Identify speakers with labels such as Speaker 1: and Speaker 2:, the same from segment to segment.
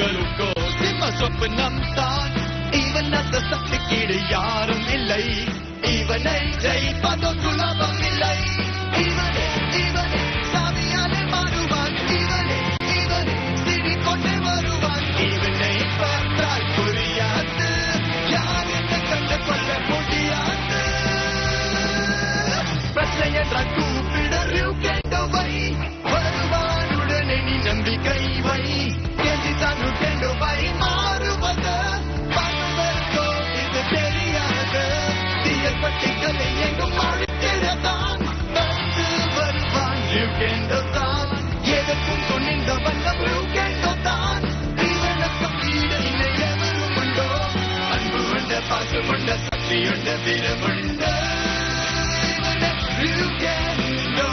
Speaker 1: எங்களுக்கோ சிம்ம சொப்பனம் தான். இவன் அந்த சக்திக்கீடு யாரும் இல்லை. இவனை ஜெயிப்பதோ சுலபம் இல்லை. இவனே இவனே சாமியாலே மாறுவான். இவனே இவனே சிறி கொண்டு வருவான். இவனை பார்த்தால் புரியாது, யார் என்ன கண்டு கொள்ள முடியாது. பிரச்சனை என்றால் கூப்பிடறிவு கேண்டவை, வருவான் உடனே நீ நம்பிக்கை வை. கேள்வித்தானு கேண்டவை மாறுவது பலவர்க்கோ இது தெரியாது. தீயல் பட்டிகளை எங்கும் அழித்திடத்தான் வந்து வருவான் கேண்டோதான். எதற்கும் துணிந்த வல்லம் கேண்டோதான். இவனுக்கும் ஈடு இல்லை எவரும் உண்டோ. அன்பு உண்ட பாசம் உண்ட சக்தி உண்ட வீரமுண்ட கேண்டோ.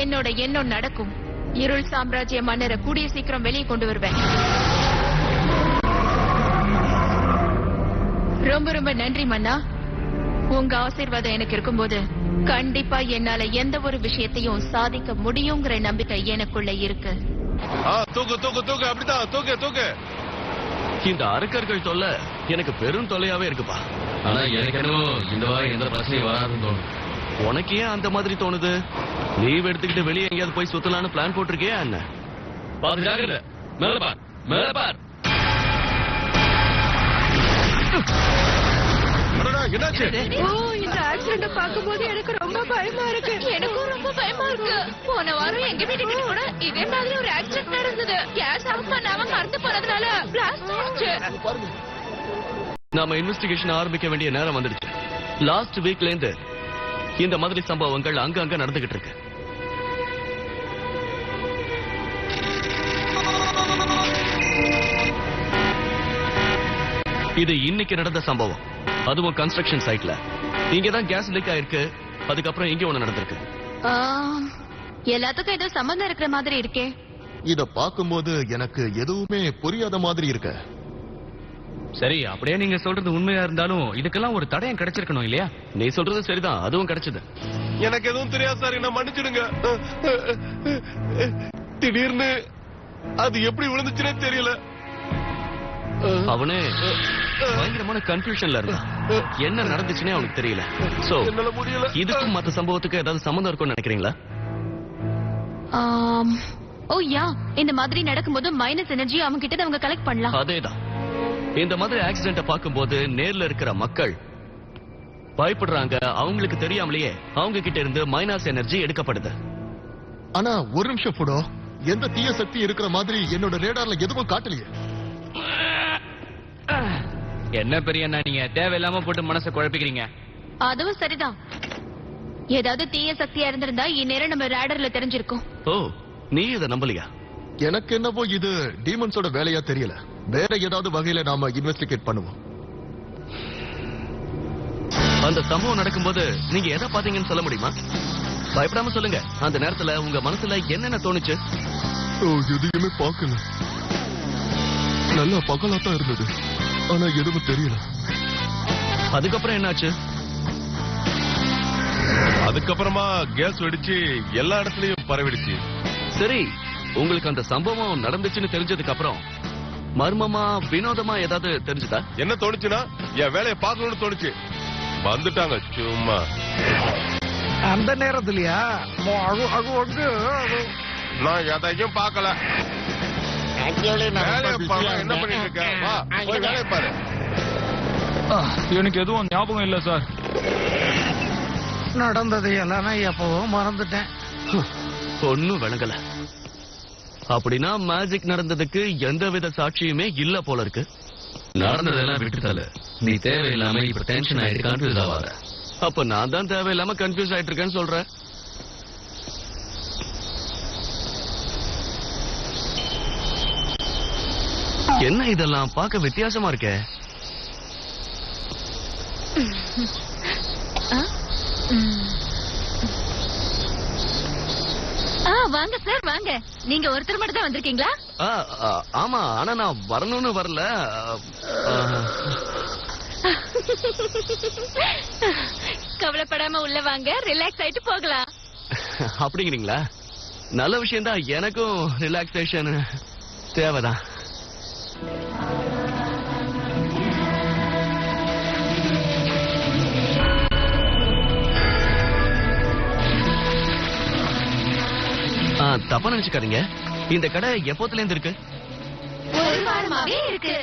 Speaker 2: என்னோட எண்ணம் நடக்கும். இருள் சாம்ராஜ்ய மன்னரை கூடிய சீக்கிரம் வெளியே கொண்டு வருவேன். ரொம்ப ரொம்ப நன்றி மன்னா. உங்க ஆசீர்வாதம் எனக்கு இருக்கும்போது கண்டிப்பா என்னால எந்த ஒரு விஷயத்தையும் சாதிக்க முடியுங்கிற நம்பிக்கை எனக்குள்ள இருக்கு.
Speaker 3: தூக்கு தூக்கு தூக்கு, அப்படிதான் தூக்கு தூக்கு.
Speaker 4: இந்த அரக்கர்கள் தொல்லை எனக்கு பெரும் தொல்லையாவே இருக்குப்பா.
Speaker 5: ஆனா எனக்கு என்னவோ இந்த வாரம் எந்த பிரச்சனையும் வராதுன்னு தோணும்.
Speaker 4: உனக்கு ஏன் அந்த மாதிரி தோணுது? லீவ் எடுத்துக்கிட்டு வெளியே எங்கேயாவது போய் சுத்தலான்னு பிளான் போட்டிருக்கியா என்ன?
Speaker 5: பாத்து ஜாக்கிரதை, மேல பார் மேல பார்.
Speaker 3: என்னாச்சு?
Speaker 2: இந்த ஆக்சிடென்ட் பார்க்கும்போது எனக்கு ரொம்ப பயமா இருக்கு. எனக்கும் ரொம்ப பயமா இருக்கு. போன வாரம் எங்க வீட்டுக்கு கூட இதே மாதிரி ஒரு ஆக்சிடென்ட் நடந்தது. கேஸ் ஆஃப் பண்ணாம மறந்து போனதுனால பிளாஸ்ட் ஆச்சு.
Speaker 4: நாம இன்வெஸ்டிகேஷன் ஆரம்பிக்க வேண்டிய நேரம் வந்துடுச்சு. லாஸ்ட் வீக்ல இருந்து இந்த மாதிரி சம்பவங்கள் அங்கங்க நடந்துகிட்டு இருக்கு. இது இன்னைக்கு நடந்த சம்பவம். அதுவும் கன்ஸ்ட்ரக்ஷன் சைட்ல. இங்கதான் கேஸ் லீக் ஆயிருக்கு. அதுக்கப்புறம் இங்க ஒண்ணு நடந்திருக்கு.
Speaker 2: எல்லாத்துக்கும் ஏதோ சம்பந்தம் இருக்கிற மாதிரி இருக்கே.
Speaker 6: இத பாக்கும்போது எனக்கு எதுவுமே புரியாத மாதிரி இருக்கு.
Speaker 5: சரி, அப்படியே நீங்க சொல்றது உண்மையா இருந்தாலும் இதுக்கெல்லாம் ஒரு தடயம் கிடைச்சிருக்கணும் இல்லையா?
Speaker 4: நீ சொல்றது சரிதான், அதுவும் கிடைச்சது.
Speaker 3: எனக்கு எதுவும் தெரியாது சார், என்ன மன்னிச்சிடுங்க. திடீர்னு அது எப்படி விழுந்துச்சுன்னே தெரியல.
Speaker 4: அவனே பயங்கரமான கன்ஃபியூஷன்ல இருந்தான். என்ன நடந்துச்சுன்னே அவனுக்கு தெரியல. சோ இதுக்கும் மத்த சம்பவத்துக்கு ஏதாவது சம்பந்தம் இருக்கும்னு நினைக்கிறீங்களா?
Speaker 2: ஓ யா, இந்த மாதிரி நடக்கும்போது மைனஸ் எனர்ஜி அவங்க கிட்ட அவங்க கலெக்ட் பண்ணலாம்.
Speaker 4: அதேதான். இந்த மாதிரி ஆக்சிடென்ட் பார்க்கும்போது நேர்ல இருக்கிற மக்கள் பயப்படுறாங்க. அவங்களுக்கு தெரியாமலேயே அவங்க கிட்ட இருந்து மைனஸ் எனர்ஜி எடுக்கப்படுது.
Speaker 6: ஆனா ஒரு நிமிஷம் போடோ, எந்த தீய சக்தி இருக்கிற மாதிரி என்னோட ரேடார்ல எதுவும் காட்டலையே.
Speaker 5: என்ன பெரிய அண்ணா, நீங்க தேவையில்லாம போட்டு மனசை குழப்பிக்கிறீங்க.
Speaker 2: அதுவும் சரிதான். ஏதாவது தீய சக்தியா இருந்திருந்தா இந்நேரம் நம்ம ரேடர்ல தெரிஞ்சிருக்கும்.
Speaker 4: ஓ, நீ இதை நம்பலையா?
Speaker 6: எனக்கு என்னவோ இது டீமன்ஸோட வேலையா தெரியல. வேற ஏதாவது வகையில நாம இன்வெஸ்டிகேட் பண்ணுவோம்.
Speaker 4: அந்த சம்பவம் நடக்கும்போது நீங்க எதை பாத்தீங்கன்னு சொல்ல முடியுமா? பயப்படாம சொல்லுங்க. அந்த நேரத்துல உங்க மனசுல என்னென்ன தோணுச்சு?
Speaker 6: எதையுமே பார்க்கல. நல்லா பகலாத்தான் இருந்தது, ஆனா எதுவும் தெரியல.
Speaker 4: அதுக்கப்புறம் என்னாச்சு?
Speaker 3: அதுக்கப்புறமா கேஸ் வெடிச்சு எல்லா இடத்துலயும் பரவிடுச்சு.
Speaker 4: சரி, உங்களுக்கு அந்த சம்பவம் நடந்துச்சுன்னு தெரிஞ்சதுக்கு அப்புறம் மர்மமா வினோதமா ஏதாவது தெரிஞ்சுதா?
Speaker 3: என்ன தோணுச்சுன்னா என் வேலையை பார்க்கணும்னு தோணுச்சு. வந்துட்டாங்க சும்மா.
Speaker 7: அந்த நேரத்திலயா?
Speaker 3: நான் எதையும் பார்க்கல. என்ன பண்ணிட்டு இருக்க? வா போய் வேலையை பாரு.
Speaker 7: எனக்கு எதுவும் ஞாபகம் இல்ல சார். நடந்ததை எல்லாம் நான் எப்பவும் மறந்துட்டேன்.
Speaker 4: ஒன்னும் விளங்கல. அப்படின்னா மேஜிக் நடந்ததுக்கு எந்தவித சாட்சியுமே இல்ல போல இருக்கு.
Speaker 5: நடந்ததெல்லாம் விட்டுட்டால நீ தேவையில்லாம இப்ப டென்ஷன் ஆயிட்டு கன்ஃபியூஸ் ஆகாத.
Speaker 4: அப்ப நான் தான் தேவையில்லாம கன்ஃபியூஸ் ஆயிட்டு இருக்கேன்னு சொல்றேன். என்ன இதெல்லாம் பார்க்க வித்தியாசமா இருக்கே.
Speaker 2: வாங்க சார் வாங்க. நீங்க ஒருத்தர் மட்டும் தான் வந்திருக்கீங்களா?
Speaker 4: ஆமா, ஆனா நான் வரணும்னு வரல.
Speaker 2: கவலைப்படாம உள்ள வாங்க, ரிலாக்ஸ் ஆயிட்டு போகலாம்.
Speaker 4: அப்படிங்கிறீங்களா? நல்ல விஷயம் தான். எனக்கும் ரிலாக்ஸேஷன் தேவைதான். தப்பா நினைச்சுக்காதீங்க. இந்த கடை எப்போத்துல இருந்து இருக்கு?
Speaker 2: ஒரு வாரமாவே இருக்கு.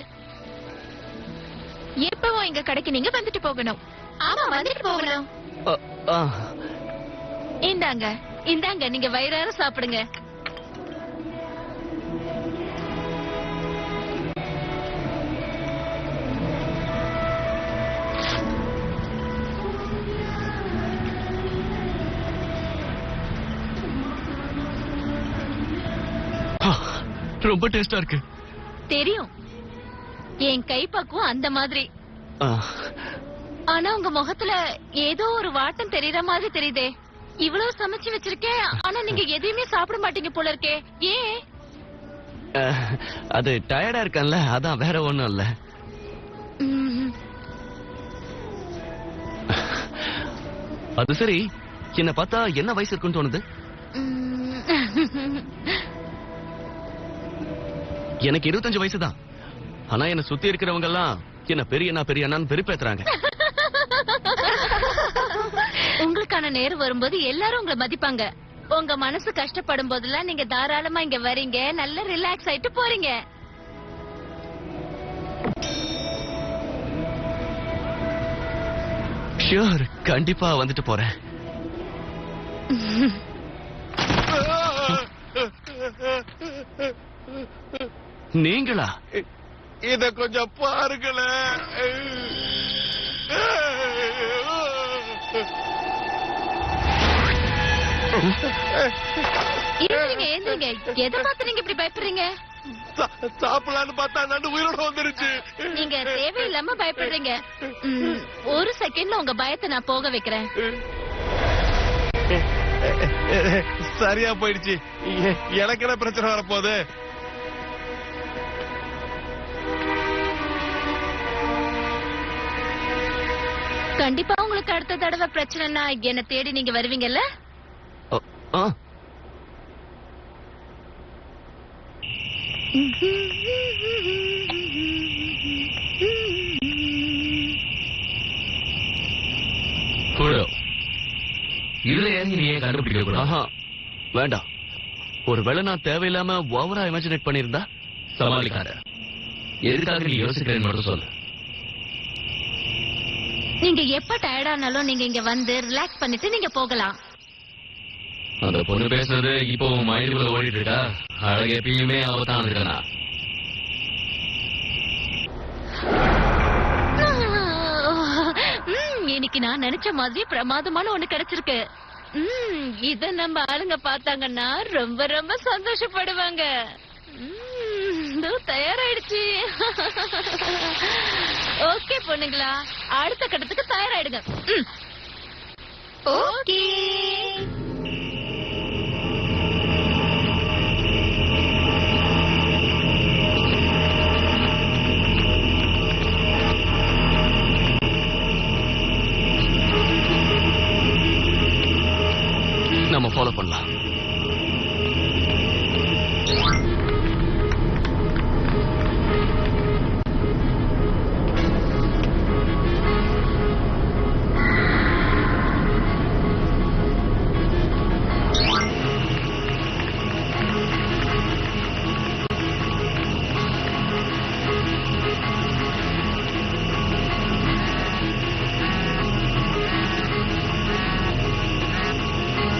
Speaker 2: எப்பவும் எங்க கடைக்கு நீங்க வந்துட்டு போகணும். ஆமா, வந்துட்டு போகணும். இந்தாங்க இந்தாங்க, நீங்க வயிறார சாப்பிடுங்க.
Speaker 4: ரொம்ப டேஸ்டா இருக்கு.
Speaker 2: தெரியும், என் கைப்பக்குவம் அந்த மாதிரி. ஆனா உங்க முகத்துல ஏதோ ஒரு வாட்டம் தெரியற மாதிரி தெரியுதே. இவ்வளவு சமைச்சு வச்சிருக்கேன், ஆனா நீங்க எதையுமே சாப்பிட மாட்டீங்க போல இருக்கே. ஏன்?
Speaker 4: அது டயர்டா இருக்கேன்ல, அதான், வேற ஒண்ணும் இல்ல. அது சரி, என்ன பார்த்தா என்ன வயசு இருக்குன்னு தோணுது? எனக்கு 25 வயசு தான். ஆனா என்ன சுத்தி இருக்கிறவங்க எல்லாம் என்ன பெரிய அண்ணான்னு பெருப்பேத்துறாங்க.
Speaker 2: உங்களுக்கான நேரம் வரும்போது எல்லாரும் உங்களை மதிப்பாங்க. உங்க மனசு கஷ்டப்படும் போதெல்லாம் நீங்க தாராளமா இங்க வரீங்க, நல்ல ரிலாக்ஸ் ஆயிட்டு போறீங்க.
Speaker 4: ஷூர், கண்டிப்பா வந்துட்டு போறேன். நீங்களா?
Speaker 3: இத கொஞ்சம் பாருங்களேன்.
Speaker 2: ஏந்திரிங்க. எதை பார்த்து நீங்க இப்படி பயப்படுறீங்க?
Speaker 3: சாப்பிடலான்னு பார்த்தா நண்டு உயிரோட வந்துருச்சு.
Speaker 2: நீங்க தேவையில்லாம பயப்படுறீங்க. ஒரு செகண்ட்ல உங்க பயத்தை நான் போக வைக்கிறேன்.
Speaker 3: சரியா போயிடுச்சு. எனக்கு என்ன பிரச்சனை வரப்போகுது?
Speaker 2: கண்டிப்பா உங்களுக்கு அடுத்த தடவை பிரச்சனைனா என்ன தேடி நீங்க வருவீங்கல்ல?
Speaker 5: இதுல இறங்கி நீ ஏன் கண்டுபிடிக்க கூடாது?
Speaker 4: வேண்டாம். ஒருவேளை நான் தேவையில்லாம ஓவரா இமேஜினேட் பண்ணிருந்தா?
Speaker 5: சமாளிக்காத. எதுக்காக நீ யோசிக்கிறேன்னு மட்டும் சொல்லு.
Speaker 2: நீங்க எப்ப டயர்டானாலும் நீங்க இங்க வந்து ரிலாக்ஸ் பண்ணிட்டு நீங்க போகலாம்.
Speaker 5: அந்த பொண்ணு பேசுறது இப்போ மைண்டுக்குள்ள ஓடிட்டு இருக்கா? அழகு எப்பயுமே அவதான் இருக்கானா?
Speaker 2: இன்னைக்கு நான் நினைச்ச மாதிரி பிரமாதமான ஒண்ணு கிடைச்சிருக்கு. இத நம்ம ஆளுங்க பார்த்தாங்கன்னா ரொம்ப ரொம்ப சந்தோஷப்படுவாங்க. தயாராயிடுச்சு. ஓகே பொண்ணுங்களா, அடுத்த கட்டத்துக்கு தயாராயிடுங்க. ஓகே.
Speaker 4: நம்ம ஃபாலோ பண்ணலாம்.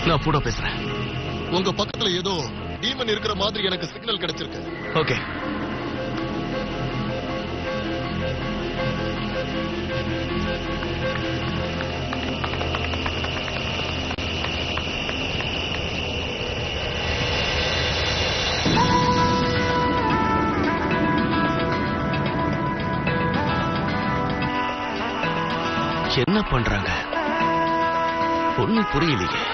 Speaker 4: நான் கூட பேசுறேன்.
Speaker 6: உங்க பக்கத்துல ஏதோ டீமன் இருக்கிற மாதிரி எனக்கு சிக்னல் கிடைச்சிருக்கு.
Speaker 4: ஓகே. என்ன பண்றாங்க ஒண்ணும் புரியலையே.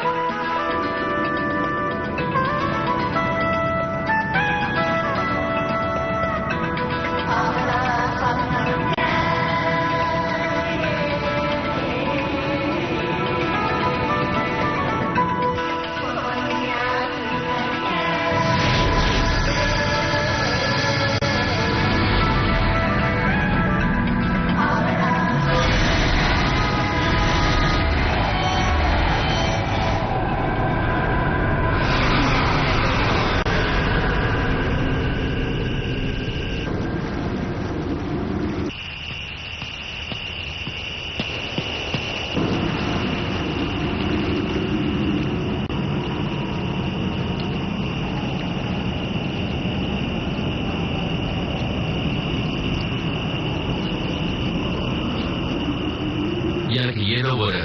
Speaker 5: எனக்கு ஏதோ ஒரு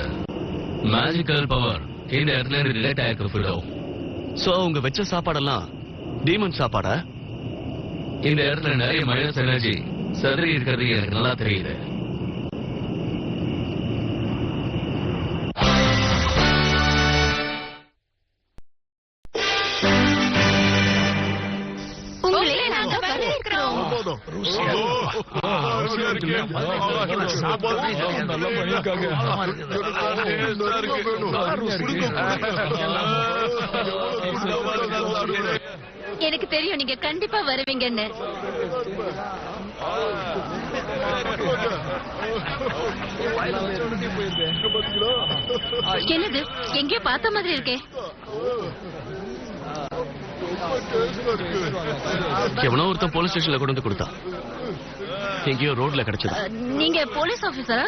Speaker 5: மேஜிக்கல் பவர் இந்த இடத்துல இருந்து ரிலேட் ஆயிருக்கு ஃபிடோ.
Speaker 4: சோ அவங்க வச்ச சாப்பாடெல்லாம் டீமன் சாப்பாடா?
Speaker 5: இந்த இடத்துல நிறைய மைனஸ் எனர்ஜி சதுரி இருக்கிறது எனக்கு நல்லா தெரியுது.
Speaker 2: உங்களே நாங்க வரவேற்கிறோம். எனக்கு தெரியும் நீங்க கண்டிப்பா வருவீங்கன்னு. என்னது எங்கேயோ பார்த்த மாதிரி இருக்கே.
Speaker 4: எவனோ ஒருத்தன் போலீஸ் ஸ்டேஷன்ல கொண்டு வந்து கொடுத்தான். எங்கேயோ ரோட்ல கிடைச்சது.
Speaker 2: நீங்க போலீஸ் ஆபீசரா?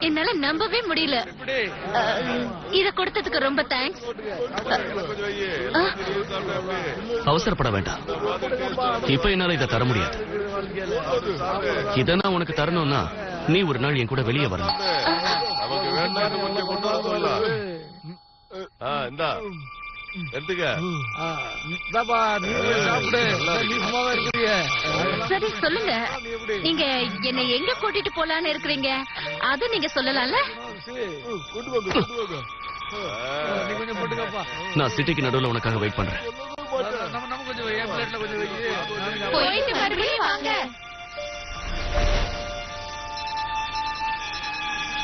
Speaker 2: என்னால நம்பவே முடியல. இத கொடுத்ததுக்கு ரொம்ப தேங்க்ஸ்.
Speaker 4: அவசரப்பட வேண்டாம். இப்ப என்னால இதை தர முடியாது. இதை நான் உனக்கு தரணும்னா நீ ஒரு நாள் என் கூட வெளியே வரணும்.
Speaker 3: நமக்கு வேண்டாம் கொஞ்சம் கொண்டு வர சொல்லலாம். இந்தா எடுத்துக்க.
Speaker 2: சரி சொல்லுங்க, நீங்க என்னை எங்க கூட்டிட்டு போலான்னு இருக்கிறீங்க? அது நீங்க சொல்லலாம்ல.
Speaker 4: நான் சிட்டிக்கு நடுவுல உனக்காக வெயிட் பண்றேன்.
Speaker 2: போயிட்டு மறுபடியும் வாங்க.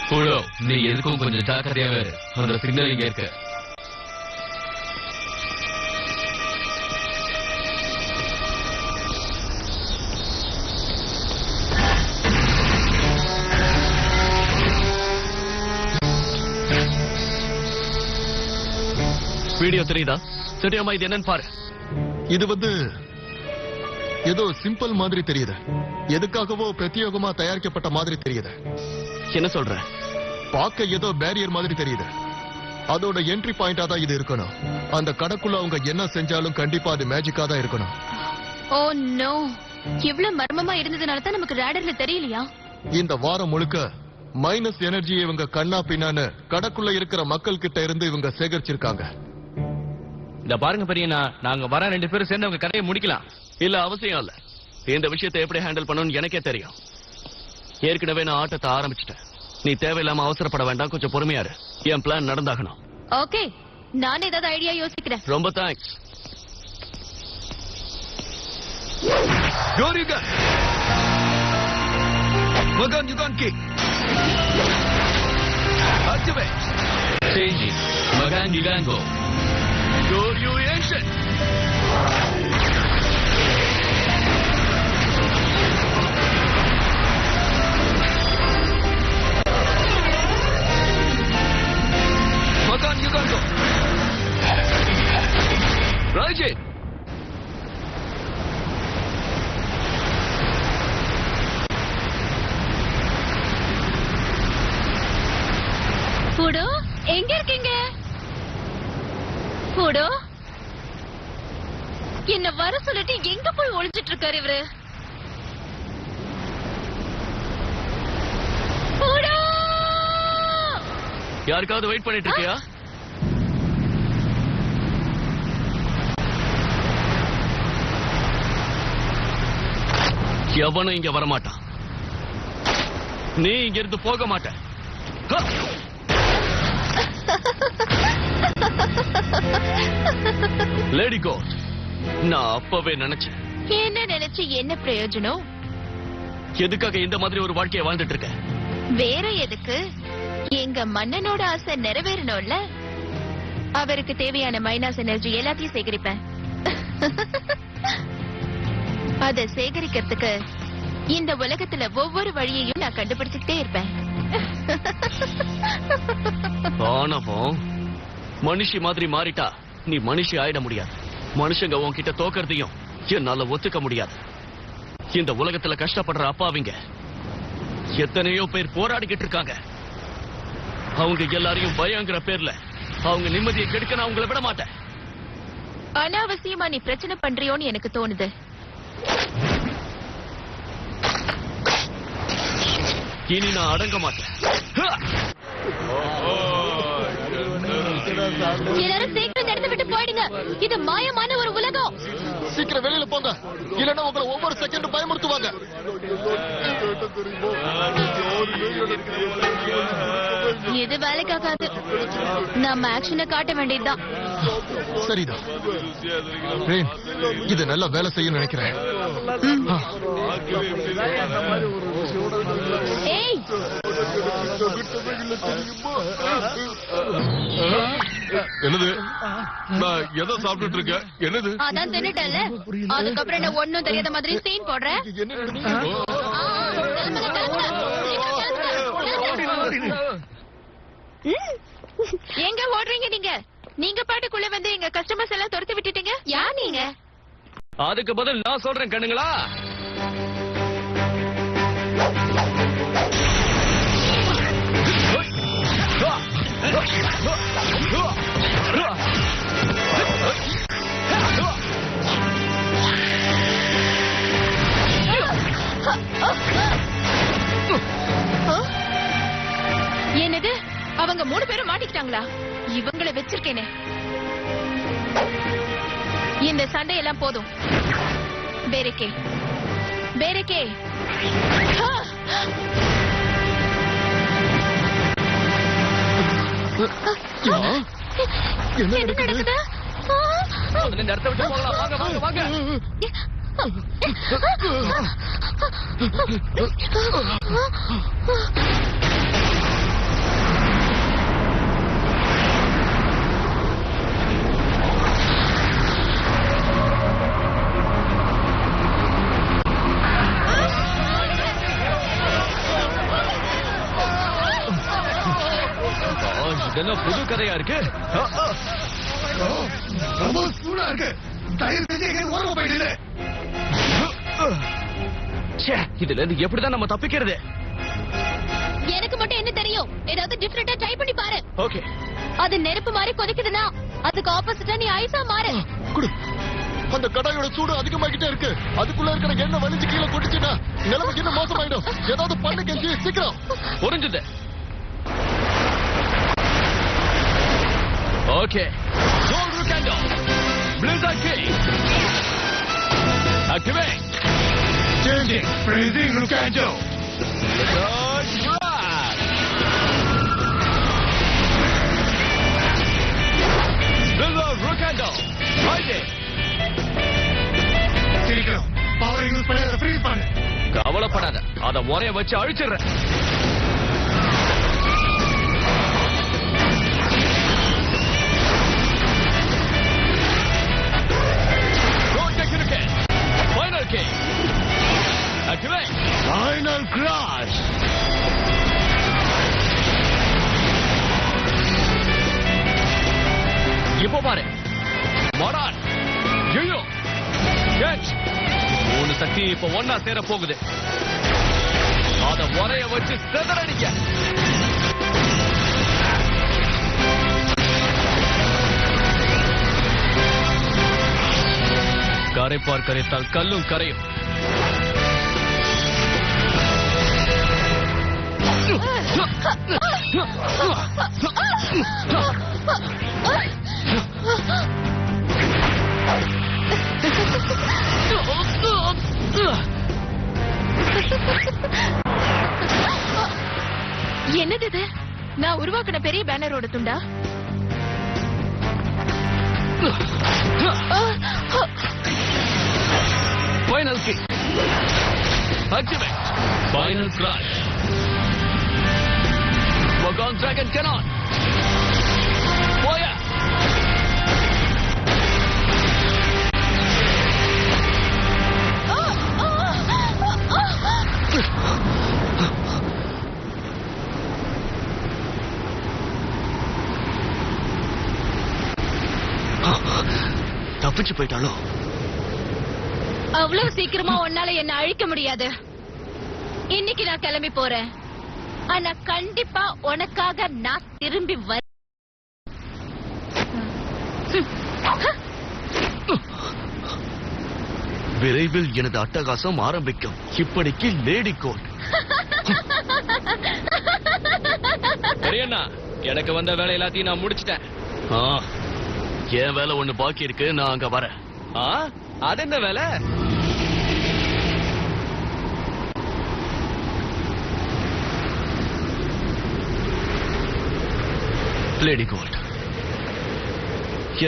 Speaker 5: ஃபிடோ, நீ எதுக்கும் கொஞ்சம் ஜாக்கிரதையாவே இரு. அந்த சிக்னல் இங்க இருக்கு.
Speaker 4: வீடியோ தெரியுதா? தெரியாம இது என்னன்னு பாரு.
Speaker 6: இது ஏதோ சிம்பிள் மாதிரி தெரியுது. எதுக்காகவோ பிரத்யேகமா தயாரிக்கப்பட்ட மாதிரி தெரியுது.
Speaker 4: என்ன சொல்ற?
Speaker 6: பார்க்க ஏதோ பேரியர் மாதிரி தெரியுது. அதோட என்ட்ரி பாயிண்டா தான் இது இருக்கணும். அந்த கடைக்குள்ள அவங்க என்ன செஞ்சாலும் கண்டிப்பா அது மேஜிக்கா தான் இருக்கணும்.
Speaker 2: ஓ நோ, இவ்வளவு மர்மமா இருந்ததுனால தான் நமக்கு ரேடர்ல தெரியலையா?
Speaker 6: இந்த வாரம் முழுக்க மைனஸ் எனர்ஜியை இவங்க கண்ணா பின்னான்னு கடைக்குள்ள இருக்கிற மக்கள் கிட்ட இருந்து இவங்க சேகரிச்சிருக்காங்க.
Speaker 4: இந்த பாருங்க பெரியண்ணா, நாங்க வர 2 பேரும் சேர்ந்து அவங்க கதையை முடிக்கலாம். இல்ல அவசியம் இல்ல. இந்த விஷயத்தை எப்படி ஹேண்டில் பண்ணணும்னு எனக்கே தெரியும். ஏற்கனவே நான் ஆட்டத்தை ஆரம்பிச்சிட்டேன். நீ தேவையில்லாம அவசரப்பட வேண்டாம். கொஞ்சம் பொறுமையா இரு. என் பிளான் நடந்தாகணும்.
Speaker 2: ஓகே, நான் ஏதாவது ஐடியா யோசிக்கிறேன்.
Speaker 4: ரொம்ப thanks.
Speaker 5: Changing. Magan Gigango.
Speaker 4: Rajit.
Speaker 2: புடோ, எங்க இருக்கீங்க? புடோ, என்ன வர சொல்லிட்டு எங்க போய் ஒளிஞ்சிட்டு இருக்காரு இவரு? புடோ!
Speaker 4: யாருக்காவது வெயிட் பண்ணிட்டு இருக்கியா? எவனும் இங்க வரமாட்டான். நீ இங்க இருந்து போக மாட்ட. லேடி கோஸ்ட், நான் அப்பவே நினைச்சேன்.
Speaker 2: என்ன நினைச்சு என்ன பிரயோஜனம்?
Speaker 4: எதுக்காக இந்த மாதிரி ஒரு வாழ்க்கையை வாழ்ந்துட்டு இருக்க?
Speaker 2: வேற எதுக்கு? எங்க மன்னனோட ஆசை நிறைவேறணும்ல. அவருக்கு தேவையான மைனஸ் எனர்ஜி எல்லாத்தையும் சேகரிப்பேன். அதை சேகரிக்கிறதுக்கு இந்த உலகத்துல ஒவ்வொரு வழியையும் நான் கண்டுபிடிச்சுக்கிட்டே இருப்பேன்.
Speaker 4: ஆனவும் மனுஷி மாதிரி மாறிட்டா நீ மனுஷி ஆயிட முடியாது. மனுஷங்க உன்கிட்ட தோக்கறதையும் என்னால ஒத்துக்க முடியாது. இந்த உலகத்துல கஷ்டப்படுற அப்பாவிங்க எத்தனையோ பேர் போராடிக்கிட்டு இருக்காங்க. அவங்க எல்லாரையும் பயங்கிற பேர்ல அவங்க நிம்மதியை கெடுக்க நான் அவங்கள விட மாட்டேன்.
Speaker 2: அனாவசியமா நீ பிரச்சனை பண்றியோன்னு எனக்கு தோணுது.
Speaker 4: இனி நான் அடங்க மாட்டேன்.
Speaker 2: எல்லாரும் சீக்கிரம் இந்த இடத்தை விட்டு போயிடுங்க. இது மாயமான ஒரு உலகம்.
Speaker 6: சீக்கிரம் வெளியில போங்க, இல்லன்னா உங்களை ஒவ்வொரு செகண்ட் பயமுறுத்துவாங்க.
Speaker 2: இது வேலைக்காகாது. நம்ம ஆக்ஷனை காட்ட வேண்டியதுதான்.
Speaker 6: சரிதான் பிரேம், இது நல்லா வேலை செய்யும் நினைக்கிறேன்.
Speaker 2: ஏய்,
Speaker 3: என்னது? நான் எதை சாப்பிட்டுட்டு இருக்கேன்? என்னது?
Speaker 2: அதான் தின்னுட்டல. அதுக்கப்புறம் என்ன ஒண்ணும் தெரியாத மாதிரி சீன் போடுற?
Speaker 6: என்ன நடந்தது?
Speaker 2: எங்க ஓடுறீங்க நீங்க? நீங்க பாட்டுக்குள்ள வந்து எங்க கஸ்டமர்ஸ் எல்லாம் துரத்தி விட்டுட்டீங்க. யார் நீங்க?
Speaker 4: அதுக்கு பதில் நான் சொல்றேன் கண்ணுங்களா.
Speaker 2: என்னது? அவங்க 3 பேரும் மாட்டிக்கிட்டாங்களா? இவங்களை வச்சிருக்கேனே. இந்த சண்டையெல்லாம் போதும். பேரக்கே, பேரக்கே.
Speaker 6: என்ன நடக்குது?
Speaker 4: இந்த இடத்தை விட்டு போகலாம். வாங்க வாங்க வாங்க. இதெல்லாம் புது கதையா இருக்கு.
Speaker 1: ரொம்ப சூடா இருக்கு. தயவு செஞ்சு எங்க ஓரமா போயிடு.
Speaker 4: இதுல இருந்து எப்படிதான் நம்ம தப்பிக்கிறது?
Speaker 2: எனக்கு மட்டும் என்ன தெரியும்? ஏதாவது டிஃபரெண்டா ட்ரை பண்ணி பாரு.
Speaker 4: ஓகே.
Speaker 2: அது நெருப்பு மாதிரி கொதிக்குதுன்னா அதுக்கு ஆப்போசிட்டா நீ ஐஸா மாறு.
Speaker 6: குடு. அந்த கடாயோட சூடு அதிகமாகிட்டே இருக்கு. அதுக்குள்ள இருக்கிற எண்ணெய் வலிஞ்சு கீழே கொட்டிச்சுன்னா நிலைமை இன்னும் மோசமாயிடும். ஏதாவது பண்ணு கெஞ்சி, சீக்கிரம்.
Speaker 4: புரிஞ்சுது. Okay. Gold Rukando. Blizzard King. Activate.
Speaker 1: Changing. Freezing Rukando.
Speaker 4: Blizzard Blast. Blizzard Rukando. Rising.
Speaker 1: சீக்கிரம் பவர் யூஸ் பண்ணி அதை ஃப்ரீஸ் பண்ணு.
Speaker 4: கவலைப்படாத, அத ஒரே வச்சு அழிச்சிடுறேன். Final King. Activate.
Speaker 1: Final Crash.
Speaker 4: இப்போ பாரு. மாடான். யூயோ. கேட்ச். 3 சக்தி இப்போ ஒன்னா சேர போகுது. அத ஒரைய வச்சு செதறடிக்க. கரைப்பார் கரைத்தால் கல்லும் கரையும்.
Speaker 2: உருவாக்குன பெரிய பேனரோட துண்டா?
Speaker 4: Final kick. Activate. Final crash. Wagon Dragon Cannon. Fire. தப்பிச்சு போயிட்டாலோ?
Speaker 2: அவ்வளவு சீக்கிரமா உன்னால என்ன அழிக்க முடியாது. இன்னைக்கு நான் கிளம்பி போறேன். ஆனா கண்டிப்பா உனக்காக நான் திரும்பி வர.
Speaker 4: விரைவில் எனது அட்டகாசம் ஆரம்பிக்கும். இப்படிக்கு லேடி கோட். எனக்கு வந்த வேலை எல்லாத்தையும் நான் முடிச்சிட்டேன். என் வேலை ஒண்ணு பாக்கி இருக்கு. நான் அங்க வரேன். அது என்ன வேலை? லேடி கோல்ட்,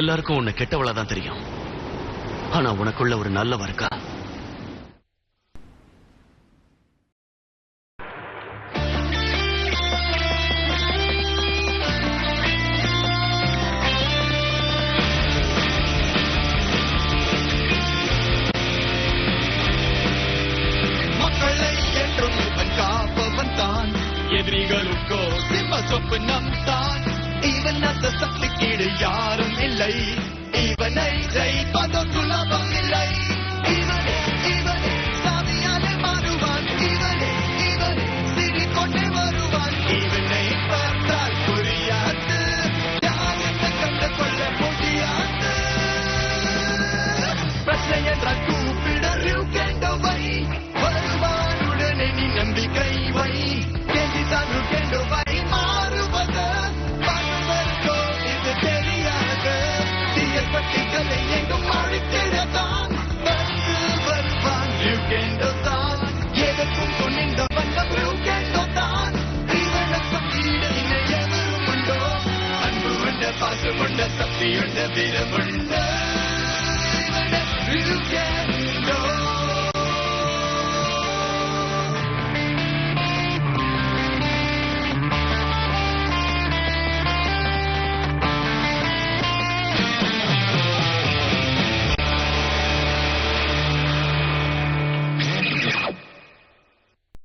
Speaker 4: எல்லாருக்கும் உன்னை கெட்டவளா தான் தெரியும். ஆனா உனக்குள்ள ஒரு நல்லவ இருக்கா?
Speaker 1: மக்களை என்றும் இவன் காப்பவன் தான், எதிரிகளுக்கோ சிம்ம சொப்பனம் தான். இவன் அந்த சக்திக்கீடு யாரும் இல்லை, இவனை ஜெயிப்பதோ சுலபம் இல்லை. இவனே இவனே சாமியாலே மாறுவான், இவனே இவனே சிரிக்கொண்டே வருவான். இவனை பார்த்தால் புரியாது, யார் என்ன கண்டு கொள்ள முடியாது. பிரச்சனை என்றால் கூப்பிடறிவு கேண்டவை, வருவான் உடனே நீ நம்பிக்கை வை. கேள்விதான் கேண்டவை மாறுவது பண்பர்க்கோ இது தெரியாது. தீயப்பட்டிகளை எங்கும் அழித்திடத்தான் வந்து வருவான் ரியூகேண்டோதான். எதற்கும் துணிந்த வந்தம் ரியூகேண்டோதான். இவனுக்கும் ஈடு இணை எவரும் உண்டோ? அன்பு உண்ட பாசம் உண்ட சக்தி உண்ட வீரம் உண்ட ரியூகேண்டோ.